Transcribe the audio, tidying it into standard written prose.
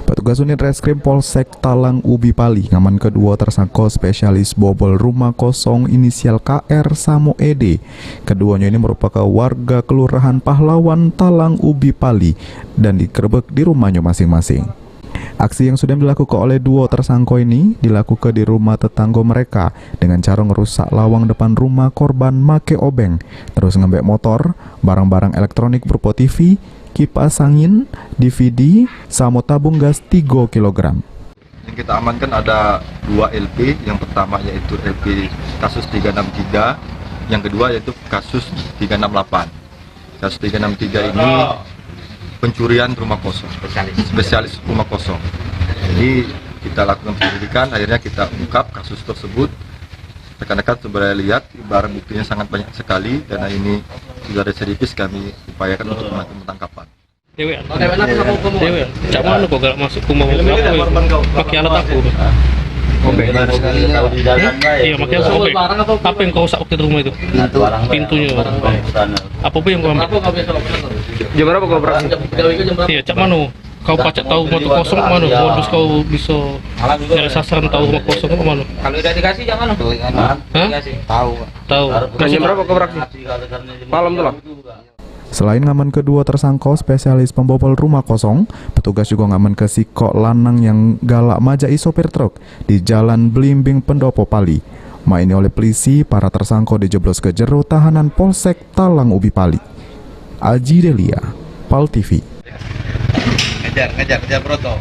Petugas unit reskrim Polsek Talang Ubi Pali ngaman kedua tersangka spesialis bobol rumah kosong inisial KR Samo Ede. Keduanya ini merupakan warga Kelurahan Pahlawan Talang Ubi Pali dan digerebek di rumahnya masing-masing. Aksi yang sudah dilakukan oleh dua tersangka ini dilakukan di rumah tetangga mereka dengan cara ngerusak lawang depan rumah korban make obeng, terus ngembek motor, barang-barang elektronik berupa TV, kipas angin, DVD, sama tabung gas 3 kg. Yang kita amankan ada 2 LP, yang pertama yaitu LP kasus 363, yang kedua yaitu kasus 368. Kasus 363 ini pencurian rumah kosong, spesialis rumah kosong. Jadi kita lakukan penyelidikan, akhirnya kita ungkap kasus tersebut. Rekan-rekan sudah lihat barang buktinya sangat banyak sekali, dan ini sudah residivis kami upayakan untuk melakukan penangkapan. Dewi, cak mana kok gak masuk rumah aku? Pakai alat aku. Iya, pakai alat obeng. Apa yang kau rusak waktu di rumah itu? Pintunya. Apa yang kau ambil? Jam berapa kau beraksi? Iya, cak mana? Kau pacak tahu rumah itu kosong mana? Modus kau bisa nyari sasaran tahu rumah kosong ke mana? Kalau udah dikasih jangan. Tahu. Jam berapa kau beraksi? Malam tuh lah. Selain ngaman kedua tersangka spesialis pembobol rumah kosong, petugas juga ngaman ke sikok lanang yang galak majai sopir truk di Jalan Blimbing Pendopo Pali. Ini oleh polisi, para tersangka dijeblos ke jero tahanan Polsek Talang Ubi Pali. Aji Delia, Pal TV. Ngejar Broto.